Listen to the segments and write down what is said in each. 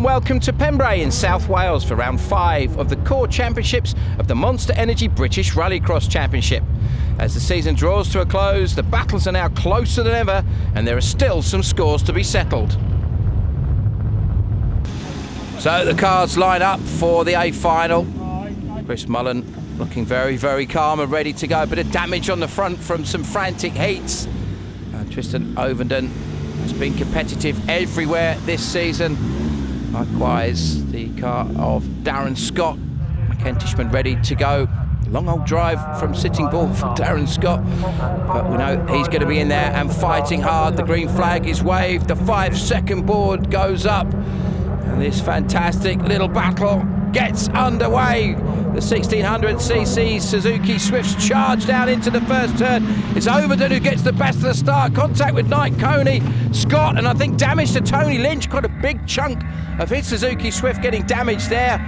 welcome to Pembrey in South Wales for round 5 of the core championships of the Monster Energy British Rallycross Championship. As the season draws to a close, the battles are now closer than ever and there are still some scores to be settled. So the cars line up for the A final. Chris Mullen looking very, very calm and ready to go. A bit of damage on the front from some frantic heats. Tristan Ovenden has been competitive everywhere this season. Likewise, the car of Darren Scott, a Kentishman, ready to go. Long old drive from Sitting Bull for Darren Scott, but we know he's going to be in there and fighting hard. The green flag is waved, the 5-second board goes up, and this fantastic little battle gets underway. The 1600cc Suzuki Swift's charged down into the first turn. It's Ovenden who gets the best of the start. Contact with Knight Coney, Scott, and I think damage to Tony Lynch. Quite a big chunk of his Suzuki Swift getting damaged there.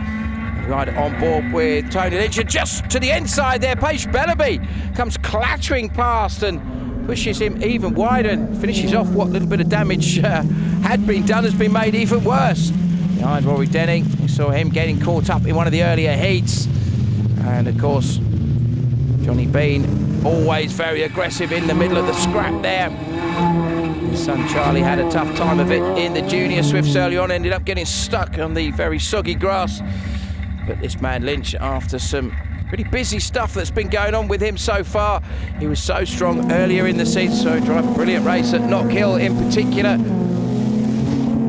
Right on board with Tony Lynch, and just to the inside there, Paige Bellaby comes clattering past and pushes him even wider and finishes off what little bit of damage had been done has been made even worse. Behind Rory Denning, we saw him getting caught up in one of the earlier heats. And of course, Johnny Bean, always very aggressive in the middle of the scrap there. His son Charlie had a tough time of it in the junior Swifts early on, ended up getting stuck on the very soggy grass. But this man Lynch, after some pretty busy stuff that's been going on with him so far, he was so strong earlier in the season, so drive a brilliant race at Knock Hill in particular.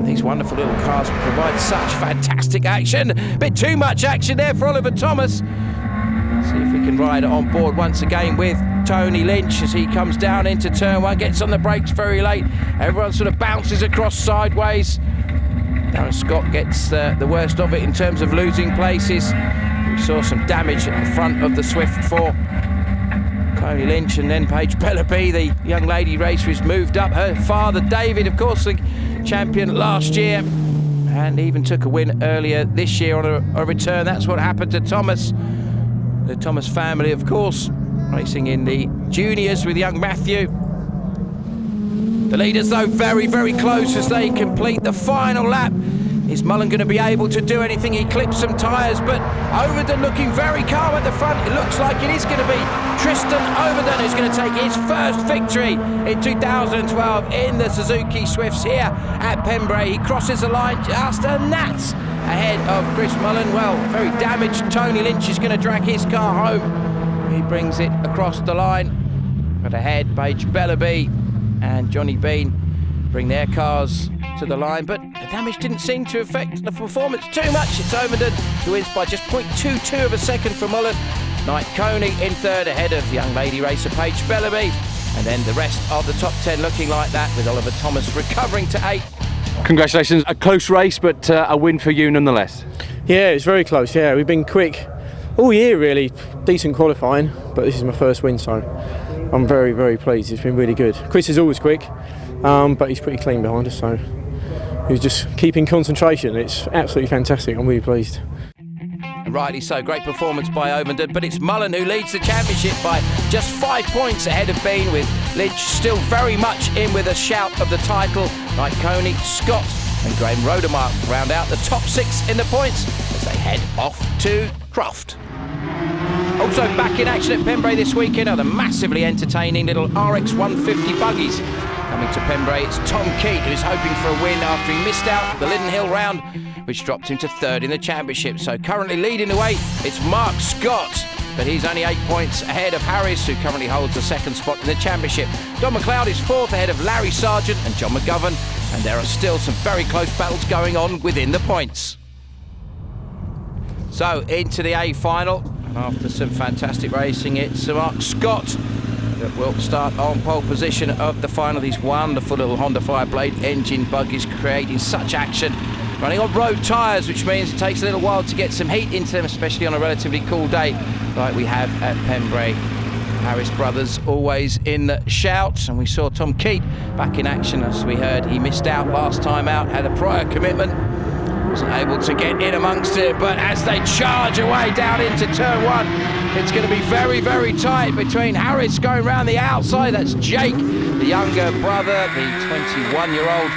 These wonderful little cars provide such fantastic action. A bit too much action there for Oliver Thomas. See if we can ride on board once again with Tony Lynch as he comes down into turn 1, gets on the brakes very late. Everyone sort of bounces across sideways. Darren Scott gets the worst of it in terms of losing places. We saw some damage at the front of the Swift for Tony Lynch, and then Paige Bellaby, the young lady racer, who's moved up. Her father, David, of course, the champion last year, and even took a win earlier this year on a return. That's what happened to Thomas. The Thomas family, of course, racing in the juniors with young Matthew. The leaders, though, very, very close as they complete the final lap. Is Mullen going to be able to do anything? He clips some tyres, but Ovenden looking very calm at the front. It looks like it is going to be Tristan Ovenden who's going to take his first victory in 2012 in the Suzuki Swifts here at Pembrey. He crosses the line just a gnat ahead of Chris Mullen. Well, very damaged Tony Lynch is going to drag his car home. He brings it across the line. But ahead, Paige Bellaby and Johnny Bean bring their cars to the line, but the damage didn't seem to affect the performance too much. It's Ovenden who wins by just 0.22 of a second from Mullen. Knight Coney in third ahead of young lady racer Paige Bellaby, and then the rest of the top 10 looking like that, with Oliver Thomas recovering to 8th. Congratulations, a close race, but a win for you nonetheless. Yeah, it's very close. Yeah, we've been quick all year, really. Decent qualifying, but this is my first win, so I'm very, very pleased. It's been really good. Chris is always quick, but he's pretty clean behind us, so he's just keeping concentration. It's absolutely fantastic. I'm really pleased. Rightly so, great performance by Ovenden, but it's Mullen who leads the championship by just 5 points ahead of Bean, with Lynch still very much in with a shout of the title. Knight Coney, Scott and Graham Rodemark round out the top 6 in the points as they head off to Croft. Also back in action at Pembrey this weekend are the massively entertaining little RX 150 buggies. Coming to Pembrey, it's Tom Keat who's hoping for a win after he missed out the Linden Hill round, which dropped him to 3rd in the championship. So currently leading the way, it's Mark Scott, but he's only 8 points ahead of Harris, who currently holds the 2nd spot in the championship. Don McLeod is 4th ahead of Larry Sargent and John McGovern, and there are still some very close battles going on within the points. So into the A final, and after some fantastic racing, it's Mark Scott that will start on pole position of the final. These wonderful little Honda Fireblade engine buggies creating such action, running on road tyres, which means it takes a little while to get some heat into them, especially on a relatively cool day like we have at Pembrey. Harris brothers always in the shout, and we saw Tom Keat back in action. As we heard, he missed out last time out, had a prior commitment, wasn't able to get in amongst it, but as they charge away down into turn 1, it's going to be very, very tight between Harris going round the outside. That's Jake, the younger brother, the 21-year-old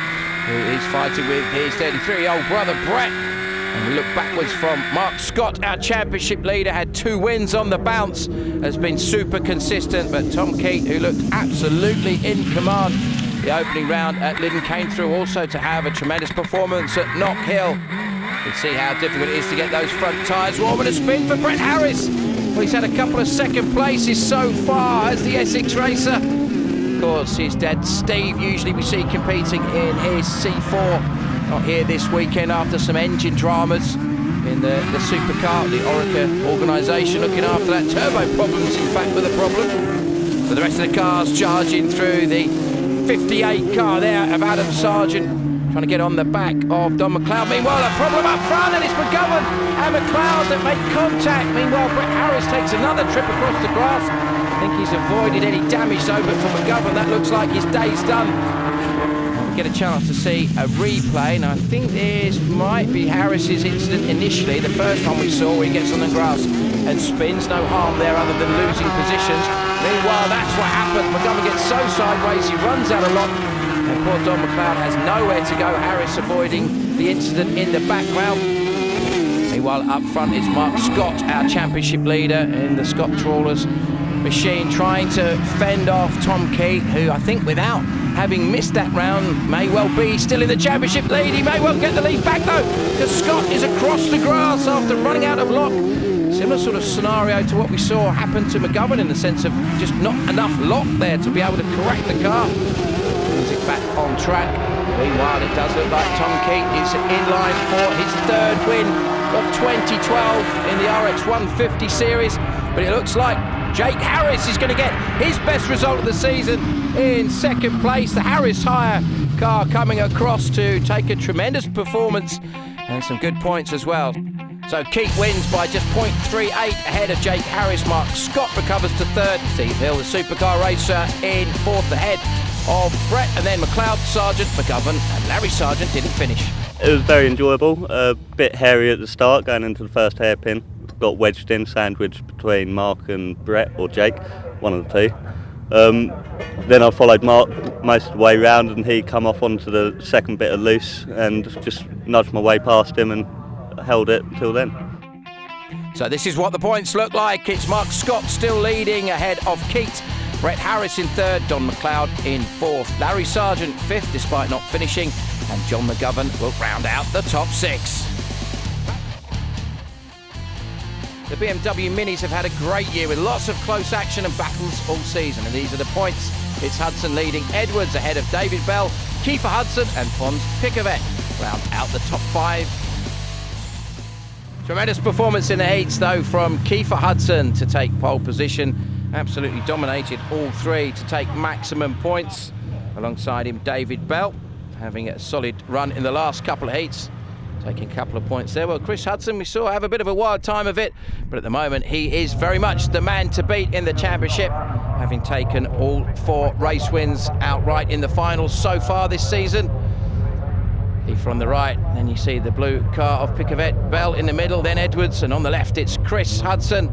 who is fighting with his 33-year-old brother Brett. And we look backwards from Mark Scott, our championship leader, had 2 wins on the bounce, has been super consistent, but Tom Keat, who looked absolutely in command the opening round at Lyddon, came through also to have a tremendous performance at Knock Hill. You can see how difficult it is to get those front tyres warm, and a spin for Brett Harris. Well, he's had a couple of second places so far as the Essex racer. Of course, his dad Steve, usually we see competing in his C4. Not here this weekend after some engine dramas in the Supercar, the Orica organisation, looking after that. Turbo problems, in fact, were the problem. For the rest of the cars charging through, the 58 car there of Adam Sargent trying to get on the back of Don McLeod. Meanwhile, a problem up front, and it's McGovern and McLeod that make contact. Meanwhile, Brett Harris takes another trip across the grass. I think he's avoided any damage though, but for McGovern, that looks like his day's done. Get a chance to see a replay, and I think this might be Harris's incident initially, the first one we saw where he gets on the grass and spins. No harm there other than losing positions. Meanwhile, that's what happens. McGovern gets so sideways he runs out of lock, and poor Don McLeod has nowhere to go. Harris avoiding the incident in the background. Meanwhile, up front is Mark Scott, our championship leader in the Scott Trawlers machine, trying to fend off Tom Keat, who I think without having missed that round may well be still in the championship lead. He may well get the lead back though, because Scott is across the grass after running out of lock. Similar sort of scenario to what we saw happen to McGovern, in the sense of just not enough lock there to be able to correct the car. Brings it back on track. Meanwhile, it does look like Tom Keat is in line for his 3rd win of 2012 in the RX 150 series, but it looks like Jake Harris is going to get his best result of the season in 2nd place. The Harris Hire car coming across to take a tremendous performance and some good points as well. So Keat wins by just 0.38 ahead of Jake Harris. Mark Scott recovers to 3rd. Steve Hill, the supercar racer, in 4th ahead of Brett, and then McLeod, Sargent, McGovern and Larry Sargent didn't finish. It was very enjoyable, a bit hairy at the start going into the first hairpin. Got wedged in, sandwiched between Mark and Brett, or Jake, one of the 2. Then I followed Mark most of the way round, and he come off onto the second bit of loose and just nudged my way past him and held it till then. So this is what the points look like. It's Mark Scott still leading ahead of Keat. Brett Harris in 3rd, Don McLeod in 4th, Larry Sargent 5th despite not finishing, and John McGovern will round out the top 6. The BMW Minis have had a great year with lots of close action and battles all season, and these are the points. It's Hudson leading Edwards ahead of David Bell, Kiefer Hudson and Fons Picavet round out the top 5. Tremendous performance in the heats though from Kiefer Hudson to take pole position. Absolutely dominated all 3 to take maximum points. Alongside him, David Bell, having a solid run in the last couple of heats, taking a couple of points there. Well, Chris Hudson, we saw have a bit of a wild time of it, but at the moment he is very much the man to beat in the championship, having taken all 4 race wins outright in the finals so far this season. Kiefer on the right, then you see the blue car of Picavet, Bell in the middle, then Edwards, and on the left it's Chris Hudson.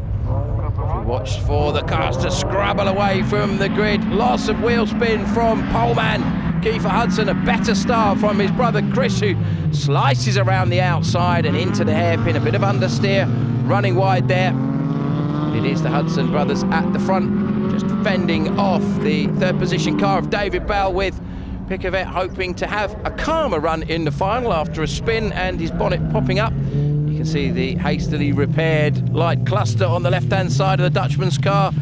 We watched for the cars to scrabble away from the grid. Loss of wheel spin from poleman Kiefer Hudson, a better start from his brother Chris, who slices around the outside and into the hairpin. A bit of understeer, running wide there. And it is the Hudson brothers at the front, just fending off the 3rd position car of David Bell, with Picavet hoping to have a calmer run in the final after a spin and his bonnet popping up. You can see the hastily repaired light cluster on the left-hand side of the Dutchman's car.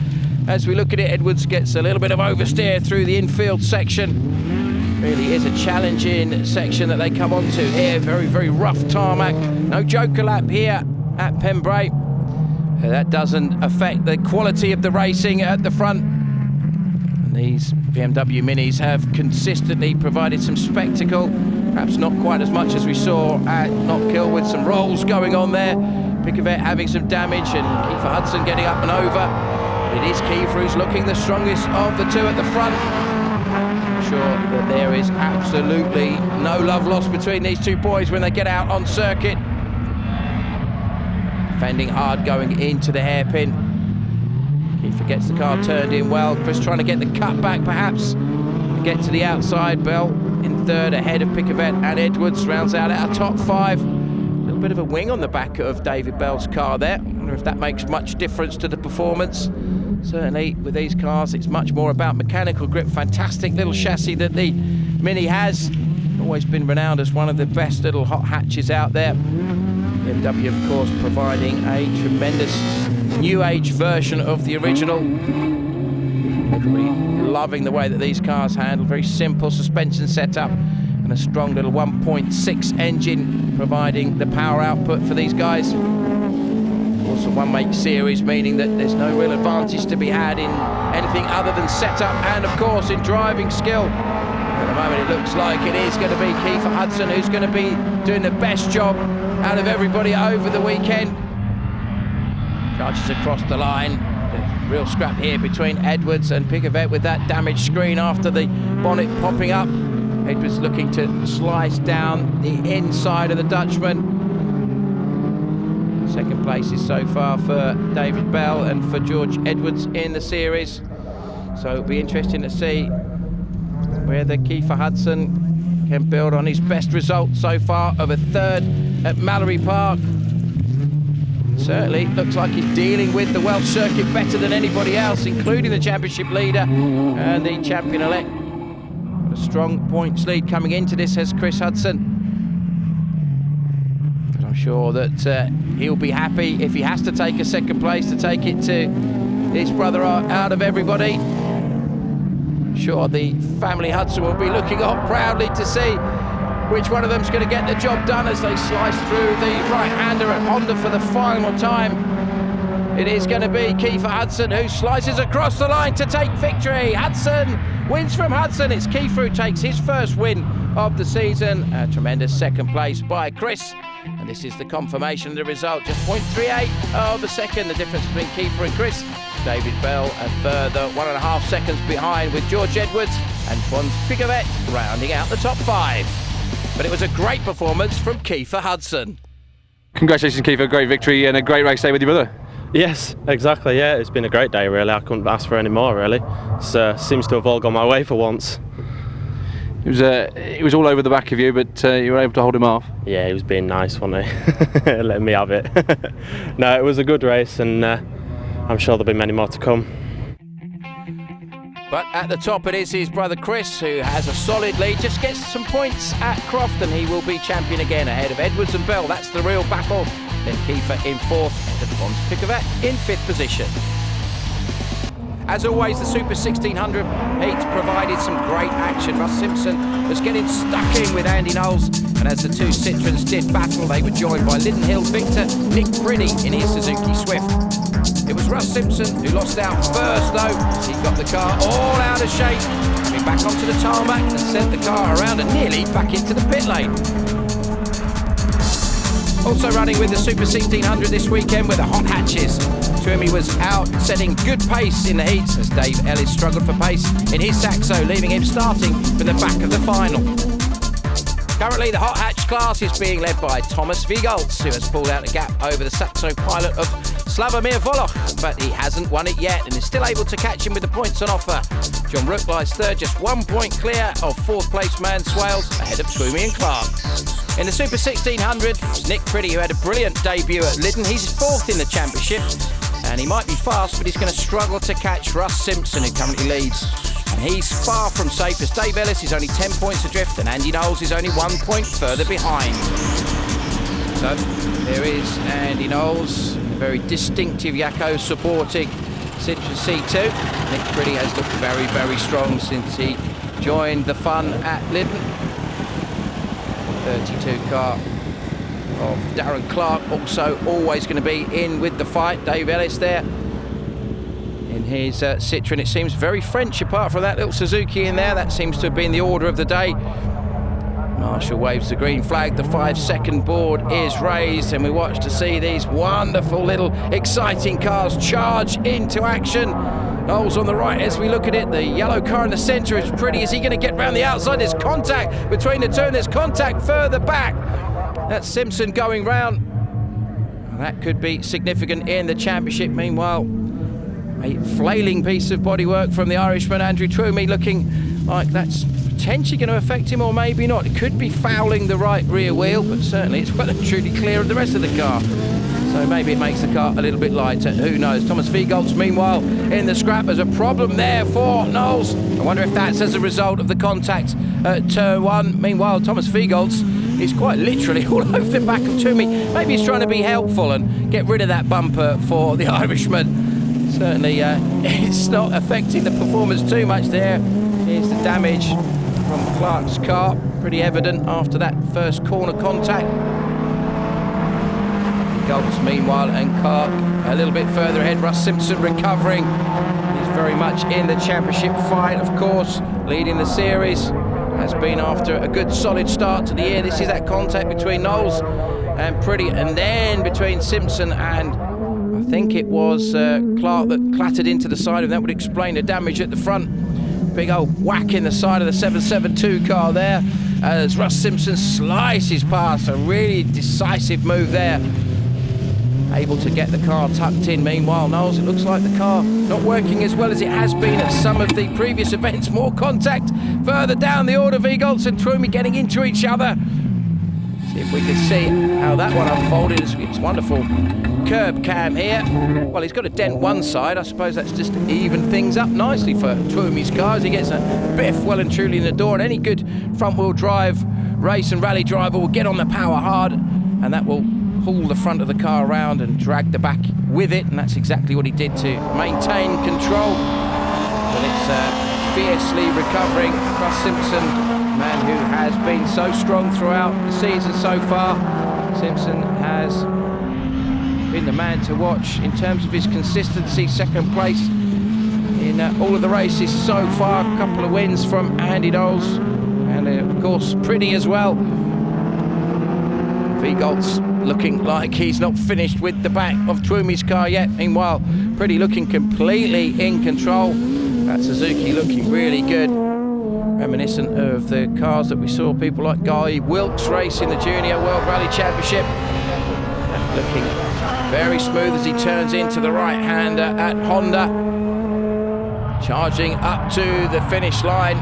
As we look at it, Edwards gets a little bit of oversteer through the infield section. Really is a challenging section that they come onto here. Very, very rough tarmac. No joker lap here at Pembrey. That doesn't affect the quality of the racing at the front. And these BMW Minis have consistently provided some spectacle. Perhaps not quite as much as we saw at Knock Hill, with some rolls going on there. Picavet having some damage and Kiefer Hudson getting up and over. It is Kiefer who's looking the strongest of the 2 at the front. I'm sure that there is absolutely no love lost between these 2 boys when they get out on circuit. Defending hard going into the hairpin. Kiefer gets the car turned in well. Chris trying to get the cut back perhaps and get to the outside. Bell in third ahead of Picavet and Edwards. Rounds out our top 5. A little bit of a wing on the back of David Bell's car there. I wonder if that makes much difference to the performance. Certainly with these cars it's much more about mechanical grip. Fantastic little chassis that the Mini has. Always been renowned as one of the best little hot hatches out there. BMW of course providing a tremendous new age version of the original. Everybody loving the way that these cars handle. Very simple suspension setup and a strong little 1.6 engine providing the power output for these guys. Also one make series, meaning that there's no real advantage to be had in anything other than setup and of course in driving skill. At the moment it looks like it is going to be Kiefer Hudson who's going to be doing the best job out of everybody over the weekend. Charges across the line. Real scrap here between Edwards and Picavet with that damaged screen after the bonnet popping up. Edwards looking to slice down the inside of the Dutchman. Second place is so far for David Bell and for George Edwards in the series. So it'll be interesting to see whether Kiefer Hudson can build on his best result so far of a third at Mallory Park. Certainly looks like he's dealing with the Welsh circuit better than anybody else, including the championship leader and the champion-elect. A strong points lead coming into this has Chris Hudson. But I'm sure that he'll be happy if he has to take a second place to take it to his brother out of everybody. I'm sure the family Hudson will be looking on proudly to see which one of them's going to get the job done as they slice through the right-hander at Honda for the final time. It is going to be Kiefer Hudson who slices across the line to take victory. Hudson wins from Hudson. It's Kiefer who takes his first win of the season. A tremendous second place by Chris. And this is the confirmation of the result. Just 0.38 of a second, the difference between Kiefer and Chris. David Bell a further 1.5 seconds behind with George Edwards and Fons Picavet rounding out the top 5. But it was a great performance from Kiefer Hudson. Congratulations, Kiefer. Great victory and a great race day with your brother. Yes, exactly. Yeah, it's been a great day. Really, I couldn't ask for any more. Really, it seems to have all gone my way for once. It was all over the back of you, but you were able to hold him off. Yeah, he was being nice, wasn't he? Letting me have it. No, it was a good race, and I'm sure there'll be many more to come. But at the top it is his brother Chris who has a solid lead, just gets some points at Croft and he will be champion again ahead of Edwards and Bell. That's the real battle. Then Kiefer in 4th and Fons Picavet in 5th position. As always, the Super 1600 heats provided some great action. Russ Simpson was getting stuck in with Andy Knowles, and as the two Citroens did battle, they were joined by Lyndon Hill Victor, Nick Priddy in his Suzuki Swift. It was Russ Simpson who lost out first though, as he got the car all out of shape, coming back onto the tarmac and sent the car around and nearly back into the pit lane. Also running with the Super 1600 this weekend were the hot hatches. Twomey was out setting good pace in the heats as Dave Ellis struggled for pace in his Saxo, leaving him starting from the back of the final. Currently the hot hatch class is being led by Thomas Viegholz, who has pulled out a gap over the Saxo pilot of Slavomir Voloch, but he hasn't won it yet and is still able to catch him with the points on offer. John Rook lies third, just 1 point clear of 4th place man Swales, ahead of Twomey and Clark. In the Super 1600, it's Nick Priddy who had a brilliant debut at Lyddon. He's 4th in the championship, and he might be fast, but he's going to struggle to catch Russ Simpson, who currently leads. And he's far from safe as Dave Ellis is only 10 points adrift and Andy Knowles is only 1 point further behind. So there is Andy Knowles, a very distinctive Yakko supporting Citroen C2. Nick Priddy has looked very, very strong since he joined the fun at Lyddon. 32 car of Darren Clark also always going to be in with the fight. Dave Ellis there in his Citroen. It seems very French apart from that little Suzuki in there. That seems to have been the order of the day. Marshall waves the green flag. The 5-second board is raised and we watch to see these wonderful little exciting cars charge into action. Knowles on the right as we look at it. The yellow car in the centre is Priddy. Is he going to get round the outside? There's contact between the two and there's contact further back. That's Simpson going round. That could be significant in the championship. Meanwhile, a flailing piece of bodywork from the Irishman Andrew Twomey, looking like that's potentially going to affect him, or maybe not. It could be fouling the right rear wheel, but certainly it's well and truly clear of the rest of the car. So maybe it makes the car a little bit lighter. Who knows? Thomas Viegoltz, meanwhile, in the scrap. There's a problem there for Knowles. I wonder if that's as a result of the contact at turn 1. Meanwhile, Thomas Viegoltz is quite literally all over the back of Toomey. Maybe he's trying to be helpful and get rid of that bumper for the Irishman. Certainly, it's not affecting the performance too much there. Here's the damage from Clark's car. Pretty evident after that first corner contact. Viegoltz, meanwhile, and Clark a little bit further ahead. Russ Simpson recovering. He's very much in the championship fight, of course, leading the series. Has been after a good solid start to the year. This is that contact between Knowles and Pretty, and then between Simpson and I think it was Clark that clattered into the side, and that would explain the damage at the front. Big old whack in the side of the 772 car there as Russ Simpson slices past. A really decisive move there. Able to get the car tucked in. Meanwhile, Knowles, it looks like the car not working as well as it has been at some of the previous events. More contact further down the order. Viegoltz and Toomey getting into each other. See if we can see how that one unfolded. It's wonderful. Curb cam here. Well, he's got a dent one side. I suppose that's just to even things up nicely for Toomey's car as he gets a biff well and truly in the door. And any good front-wheel drive race and rally driver will get on the power hard, and that will pull the front of the car around and drag the back with it, and that's exactly what he did to maintain control. But it's fiercely recovering. Russ Simpson, man who has been so strong throughout the season so far. Simpson has been the man to watch in terms of his consistency. Second place in all of the races so far. A couple of wins from Andy Knowles, and of course Pretty as well. Viegoltz looking like he's not finished with the back of Toomey's car yet. Meanwhile, Pretty looking completely in control. That Suzuki looking really good. Reminiscent of the cars that we saw people like Guy Wilkes race in the Junior World Rally Championship. Looking very smooth as he turns into the right-hander at Honda. Charging up to the finish line,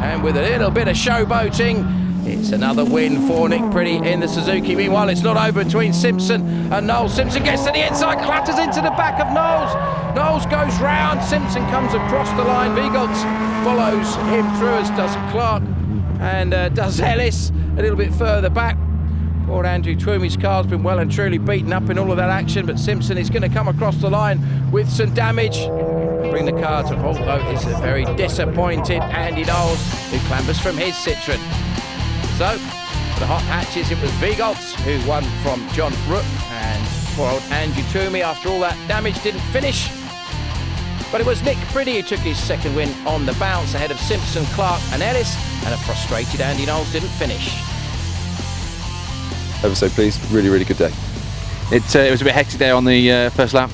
and with a little bit of showboating, it's another win for Nick Pretty in the Suzuki. Meanwhile, it's not over between Simpson and Knowles. Simpson gets to the inside, clatters into the back of Knowles. Knowles goes round, Simpson comes across the line. Viegoltz follows him through, as does Clark, and does Ellis a little bit further back. Poor Andrew Toomey's car's been well and truly beaten up in all of that action, but Simpson is going to come across the line with some damage and bring the car to halt, though it's a very disappointed Andy Knowles who clambers from his Citroen. So, for the hot hatches, it was Viegoltz who won from John Rook, and poor old Andrew Toomey, after all that damage, didn't finish. But it was Nick Pretty who took his second win on the bounce ahead of Simpson, Clark and Ellis, and a frustrated Andy Knowles didn't finish. Ever so pleased, really, really good day. It was a bit hectic there on the first lap.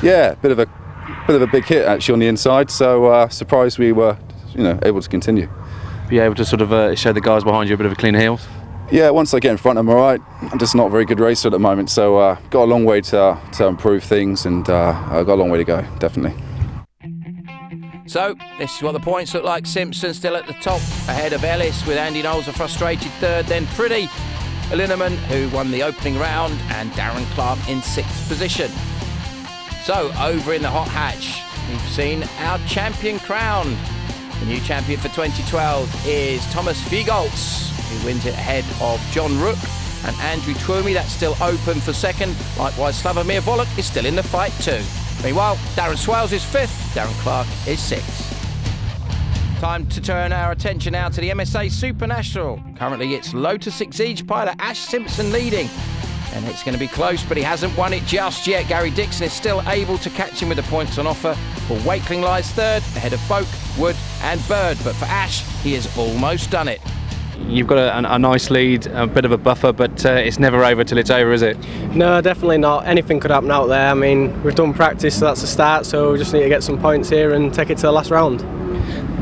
Yeah, bit of a big hit actually on the inside, so surprised we were, able to continue. Be able to sort of show the guys behind you a bit of a clean heels? Yeah, once I get in front, I'm all right. I'm just not a very good racer at the moment, so got a long way to improve things, and I've got a long way to go, definitely. So, this is what the points look like. Simpson still at the top, ahead of Ellis, with Andy Knowles a frustrated third, then Pretty, Linneman, who won the opening round, and Darren Clark in 6th position. So, over in the hot hatch, we've seen our champion crowned. The new champion for 2012 is Thomas Viegoltz, who wins it ahead of John Rook and Andrew Toomey. That's still open for second. Likewise, Slavomir Volok is still in the fight too. Meanwhile, Darren Swales is 5th, Darren Clark is 6th. Time to turn our attention now to the MSA Supernational. Currently, it's Lotus Exige pilot Ash Simpson leading. And it's going to be close, but he hasn't won it just yet. Gary Dixon is still able to catch him with the points on offer. For Wakeling lies 3rd, ahead of Boak, Wood and Bird. But for Ash, he has almost done it. You've got a nice lead, a bit of a buffer, but it's never over till it's over, is it? No, definitely not. Anything could happen out there. I mean, we've done practice, so that's a start, so we just need to get some points here and take it to the last round.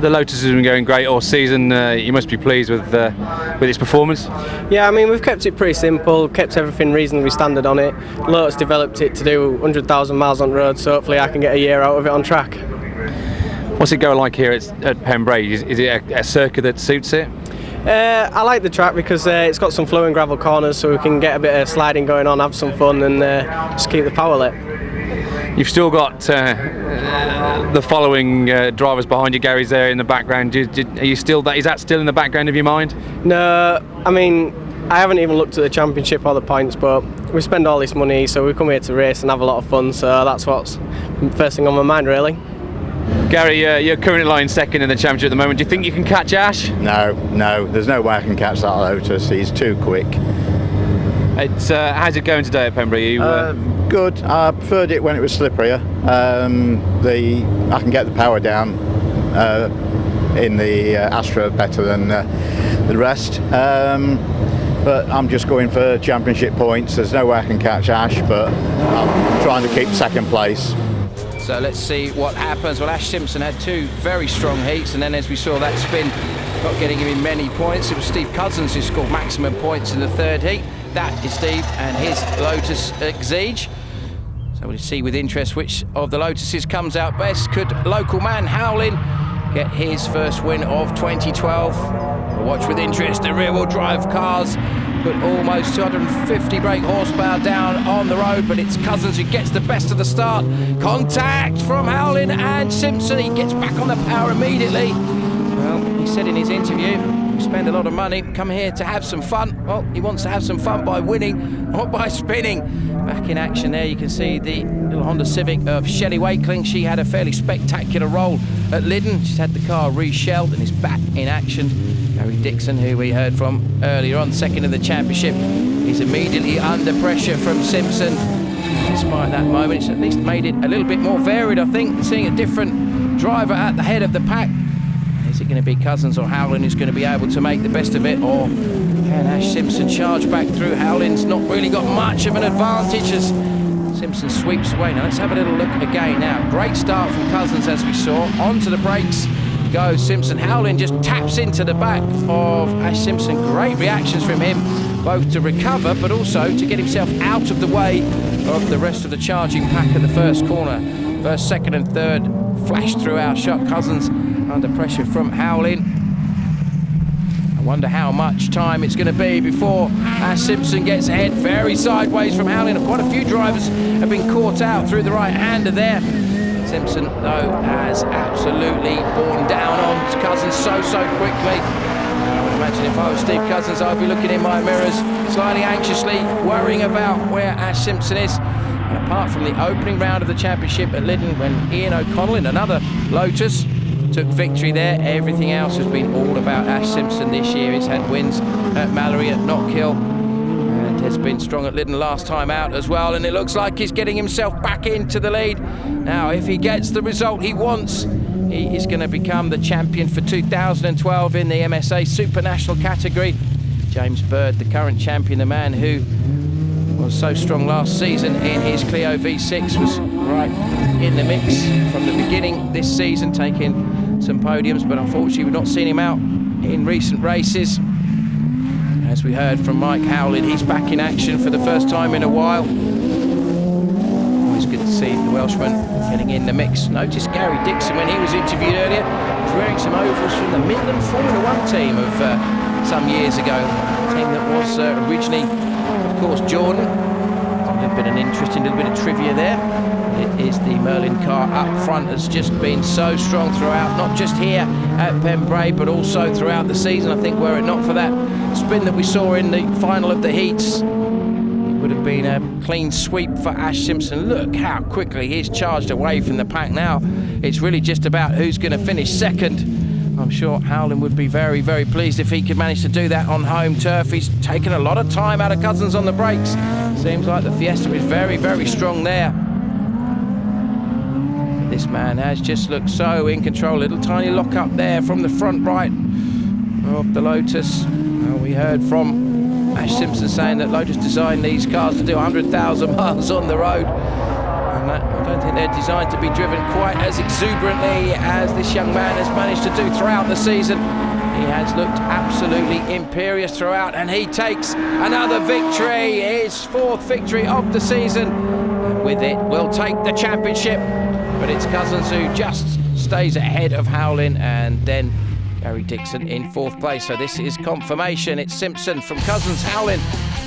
The Lotus has been going great all season. You must be pleased with its performance. Yeah, I mean, we've kept it pretty simple, kept everything reasonably standard on it. Lotus developed it to do 100,000 miles on road, so hopefully I can get a year out of it on track. What's it go like here at Pembrey? Is it a circuit that suits it? I like the track because it's got some flowing gravel corners, so we can get a bit of sliding going on, have some fun, and just keep the power lit. You've still got the following drivers behind you. Gary's there in the background. Are you still that? Is that still in the background of your mind? No, I mean, I haven't even looked at the championship or the points, but we spend all this money, so we come here to race and have a lot of fun. So that's what's first thing on my mind, really. Gary, you're currently lying second in the championship at the moment. Do you think you can catch Ash? No, there's no way I can catch that Lotus. He's too quick. How's it going today at Pembrey? Good. I preferred it when it was slipperier. I can get the power down in the Astra better than the rest. But I'm just going for championship points. There's no way I can catch Ash, but I'm trying to keep second place. So let's see what happens. Well, Ash Simpson had two very strong heats, and then as we saw that spin, not getting him in many points. It was Steve Cousins who scored maximum points in the third heat. That is Steve and his Lotus Exige. So we'll see with interest which of the Lotuses comes out best. Could local man Howlin get his first win of 2012? We'll watch with interest the rear-wheel drive cars put almost 250 brake horsepower down on the road, but it's Cousins who gets the best of the start. Contact from Howlin and Simpson. He gets back on the power immediately. Well, he said in his interview, we spend a lot of money, come here to have some fun. Well, he wants to have some fun by winning, not by spinning. Back in action there, you can see the little Honda Civic of Shelley Wakeling. She had a fairly spectacular role at Lyddon. She's had the car reshelled and is back in action. Gary Dixon, who we heard from earlier on, second in the championship, is immediately under pressure from Simpson. Despite that moment, it's at least made it a little bit more varied, I think, seeing a different driver at the head of the pack. Is it going to be Cousins or Howlin who's going to be able to make the best of it, or can Ash Simpson charge back through? Howlin's not really got much of an advantage as Simpson sweeps away. Now let's have a little look again now. Great start from Cousins as we saw. Onto the brakes goes Simpson. Howlin just taps into the back of Ash Simpson. Great reactions from him, both to recover but also to get himself out of the way of the rest of the charging pack at the first corner. First, second and third flashed through our shot. Cousins under pressure from Howlin. I wonder how much time it's going to be before Ash Simpson gets ahead. Very sideways from Howlin. Quite a few drivers have been caught out through the right-hander there. Simpson, though, has absolutely borne down on Cousins so quickly. I would imagine if I was Steve Cousins, I'd be looking in my mirrors, slightly anxiously worrying about where Ash Simpson is. And apart from the opening round of the championship at Lyddon, when Ian O'Connell in another Lotus took victory there, everything else has been all about Ash Simpson this year. He's had wins at Mallory, at Knockhill, and has been strong at Lyddon last time out as well, and it looks like he's getting himself back into the lead. Now, if he gets the result he wants, he is going to become the champion for 2012 in the MSA Supernational category. James Bird, the current champion, the man who was so strong last season in his Clio V6, was right in the mix from the beginning this season, taking some podiums, but unfortunately we've not seen him out in recent races. As we heard from Mike Howlin, he's back in action for the first time in a while. Always good to see the Welshman getting in the mix. Notice Gary Dixon, when he was interviewed earlier, was wearing some ovals from the Midland Formula One team of some years ago. A team that was originally, of course, Jordan. A little bit of an interesting little bit of trivia there. It is the Merlin car up front has just been so strong throughout, not just here at Pembrey, but also throughout the season. I think were it not for that spin that we saw in the final of the heats, it would have been a clean sweep for Ash Simpson. Look how quickly he's charged away from the pack now. It's really just about who's going to finish second. I'm sure Howlin would be very pleased if he could manage to do that on home turf. He's taken a lot of time out of Cousins on the brakes. Seems like the Fiesta is very strong there. This man has just looked so in control. Little tiny lock up there from the front right of the Lotus. Well, we heard from Ash Simpson saying that Lotus designed these cars to do 100,000 miles on the road. And I don't think they're designed to be driven quite as exuberantly as this young man has managed to do throughout the season. He has looked absolutely imperious throughout, and he takes another victory, his fourth victory of the season. And with it, will take the championship. But it's Cousins who just stays ahead of Howlin, and then Gary Dixon in 4th place. So this is confirmation. It's Simpson from Cousins, Howlin,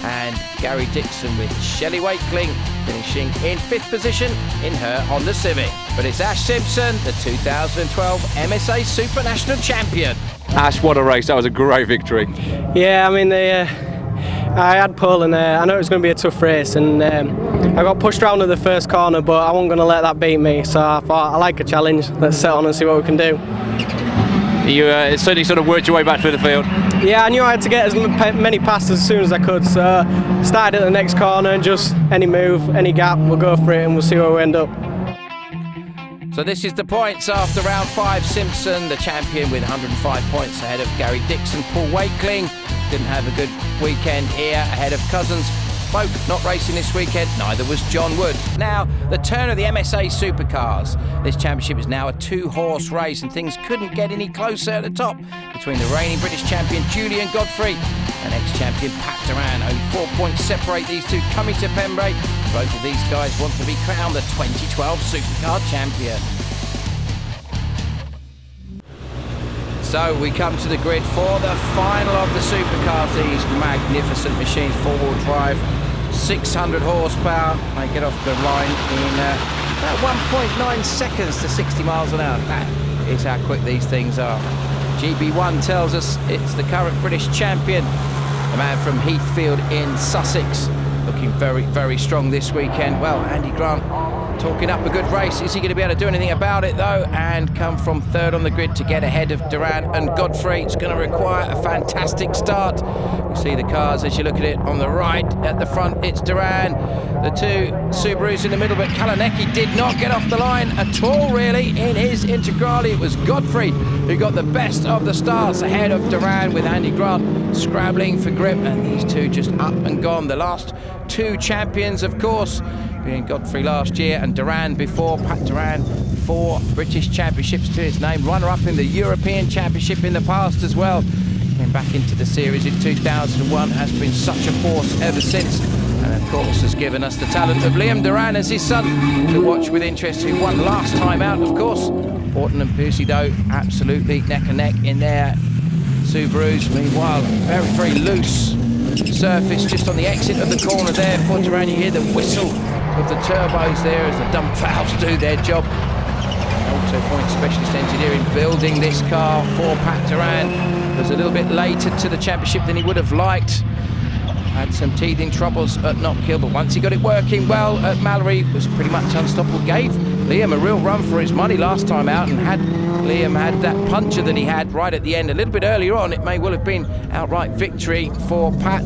and Gary Dixon with Shelley Wakeling finishing in 5th position in her Honda Civic. But it's Ash Simpson, the 2012 MSA Supernational champion. Ash, what a race. That was a great victory. Yeah, I mean, I had pole, and I know it was going to be a tough race, and I got pushed around at the first corner, but I wasn't going to let that beat me, so I thought I like a challenge. Let's set on and see what we can do. You certainly sort of worked your way back through the field. Yeah, I knew I had to get as many passes as soon as I could, so started at the next corner, and just any move, any gap, we'll go for it and we'll see where we end up. So this is the points after round 5. Simpson, the champion, with 105 points ahead of Gary Dixon. Paul Wakeling didn't have a good weekend here, ahead of Cousins. Both not racing this weekend, neither was John Wood. Now, the turn of the MSA Supercars. This championship is now a 2-horse race, and things couldn't get any closer at the top between the reigning British champion Julian Godfrey and ex-champion Pat Duran. Only 4 points separate these two coming to Pembrey. Both of these guys want to be crowned the 2012 Supercar champion. So we come to the grid for the final of the Supercars. These magnificent machines, 4-wheel drive, 600 horsepower. They get off the line in about 1.9 seconds to 60 miles an hour. That is how quick these things are. GB1 tells us it's the current British champion, the man from Heathfield in Sussex, looking very, very strong this weekend. Well, Andy Grant talking up a good race. Is he going to be able to do anything about it, though, and come from 3rd on the grid to get ahead of Duran and Godfrey? It's going to require a fantastic start. You see the cars as you look at it on the right. At the front, it's Duran. The 2 Subarus in the middle, but Kalinecki did not get off the line at all, really, in his Integrale. It was Godfrey who got the best of the starts ahead of Duran, with Andy Grant scrabbling for grip, and these two just up and gone. The last 2 champions, of course, being Godfrey last year and Duran before. Pat Duran, 4 British championships to his name, runner-up in the European Championship in the past as well. Came back into the series in 2001, has been such a force ever since, and of course has given us the talent of Liam Duran as his son to watch with interest, who won last time out, of course. Orton and Pusey, though, absolutely neck and neck in their Subarus. Meanwhile, very, very loose surface just on the exit of the corner there for Duran. You hear the whistle of the turbos there as the dump valves do their job. Auto Point Specialist Engineering building this car for Pat Duran. Was a little bit later to the championship than he would have liked. Had some teething troubles at Knockhill, but once he got it working well at Mallory, was pretty much unstoppable. Gave Liam a real run for his money last time out, and had Liam had that puncher that he had right at the end a little bit earlier on, it may well have been outright victory for Pat.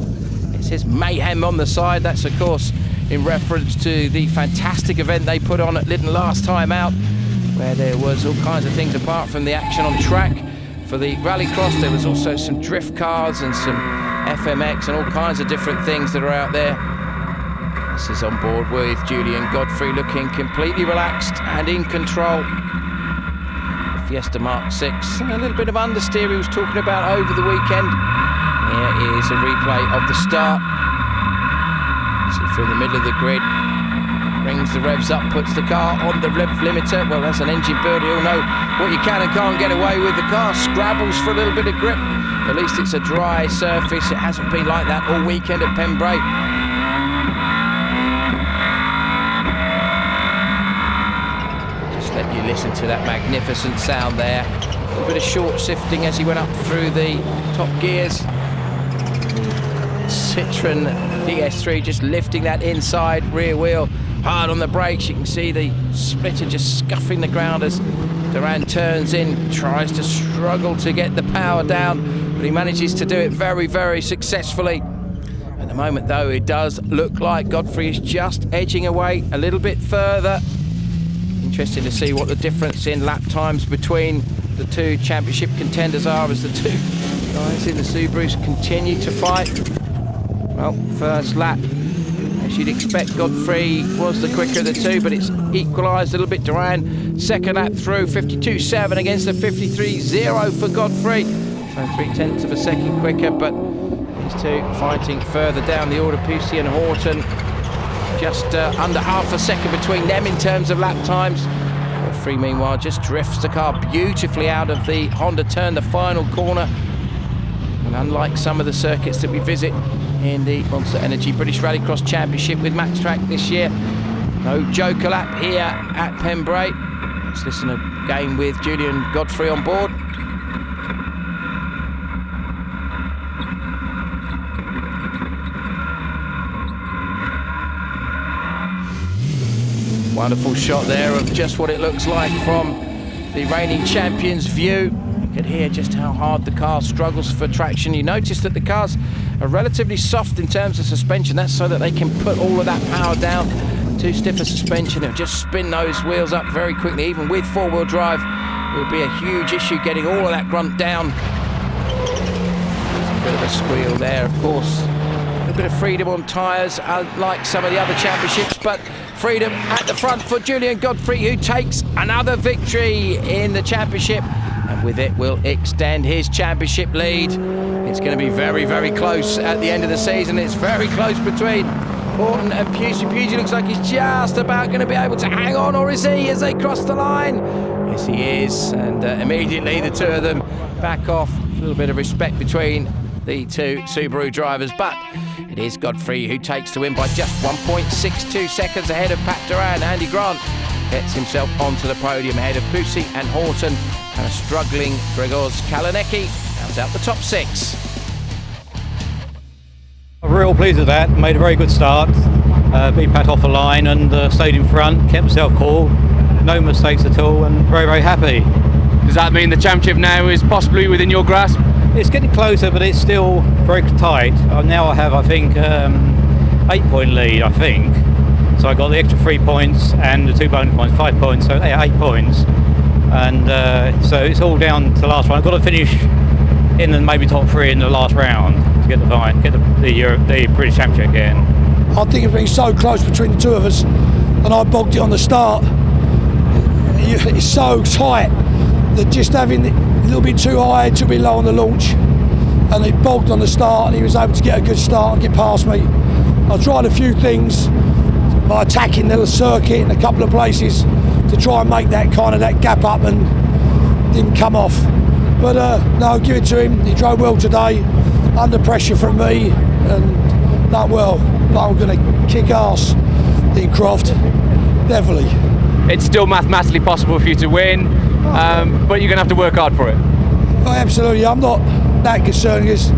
It says Mayhem on the side. That's, of course, in reference to the fantastic event they put on at Lytton last time out, where there was all kinds of things apart from the action on track. For the Rallycross, there was also some drift cars and some FMX and all kinds of different things that are out there. This is on board with Julian Godfrey, looking completely relaxed and in control. The Fiesta Mark 6, and a little bit of understeer he was talking about over the weekend. Here is a replay of the start. See through the middle of the grid, brings the revs up, puts the car on the rev limiter. Well, as an engine builder, you'll know what you can and can't get away with. The car scrabbles for a little bit of grip. At least it's a dry surface. It hasn't been like that all weekend at Pembrey. Just let you listen to that magnificent sound there. A little bit of short shifting as he went up through the top gears. Citroen DS3 just lifting that inside rear wheel hard on the brakes. You can see the splitter just scuffing the ground as Duran turns in, tries to struggle to get the power down, but he manages to do it very, very successfully. At the moment, though, it does look like Godfrey is just edging away a little bit further. Interesting to see what the difference in lap times between the 2 championship contenders are, as the 2 guys in the Subarus continue to fight. Well, first lap, as you'd expect, Godfrey was the quicker of the 2, but it's equalised a little bit. Duran, second lap through, 52.7 against the 53.0 for Godfrey. So 0.3 of a second quicker, but these 2 fighting further down the order. Pusey and Horton, just under half a second between them in terms of lap times. Godfrey, meanwhile, just drifts the car beautifully out of the Honda turn, the final corner. And unlike some of the circuits that we visit in the Monster Energy British Rallycross Championship with Max Track this year, no Joker lap here at Pembrey. Let's listen again with Julian Godfrey on board. Wonderful shot there of just what it looks like from the reigning champion's view. You can hear just how hard the car struggles for traction. You notice that the cars are relatively soft in terms of suspension. That's so that they can put all of that power down. Too stiff a suspension, it'll just spin those wheels up very quickly. Even with four-wheel drive, it would be a huge issue getting all of that grunt down. A bit of a squeal there, of course. A bit of freedom on tyres, like some of the other championships, but freedom at the front for Julian Godfrey, who takes another victory in the championship, and with it will extend his championship lead. It's going to be very, very close at the end of the season. It's very close between Horton and Pusey. Pusey looks like he's just about going to be able to hang on, or is he, as they cross the line? Yes, he is, and immediately the two of them back off. A little bit of respect between the two Subaru drivers, but it is Godfrey who takes the win by just 1.62 seconds ahead of Pat Duran. Andy Grant gets himself onto the podium ahead of Pusey and Horton, and a struggling Grzegorz Kalinecki rounds out the top six. I'm real pleased with that. Made a very good start. Beat Pat off the line and stayed in front, kept himself cool, no mistakes at all, and very, very happy. Does that mean the championship now is possibly within your grasp? It's getting closer, but it's still very tight. Now I have, I think, 8-point lead, I think. So I got the extra 3 points and the 2 bonus points, 5 points, so 8 points. And so it's all down to the last round. I've got to finish in the maybe top 3 in the last round to get the British Championship again. I think it's been so close between the two of us, and I bogged it on the start. It's so tight that just having a little bit too high, too bit low on the launch, and he bogged on the start, and he was able to get a good start and get past me. I tried a few things by attacking the circuit in a couple of places to try and make that gap up, and didn't come off. But no, give it to him. He drove well today, under pressure from me, and done well. But I'm going to kick ass in Croft, definitely. It's still mathematically possible for you to win, but you're going to have to work hard for it. Oh, absolutely. I'm not that concerned, because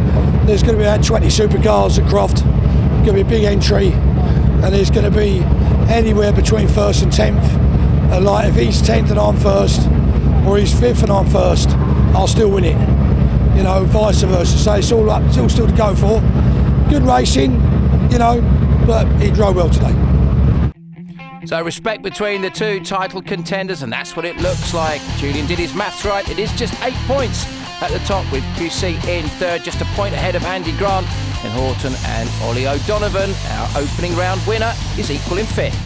there's going to be about 20 supercars at Croft. Going to be a big entry, and there's going to be anywhere between 1st and 10th. And like if he's 10th and I'm 1st, or he's 5th and I'm 1st, I'll still win it. You know, vice versa. So it's all up, it's all still to go for. Good racing, you know, but he drove well today. So respect between the two title contenders, and that's what it looks like. Julian did his maths right. It is just 8 points at the top, with Pusey in 3rd, just a point ahead of Andy Grant, and Horton and Ollie O'Donovan. Our opening round winner is equal in 5th.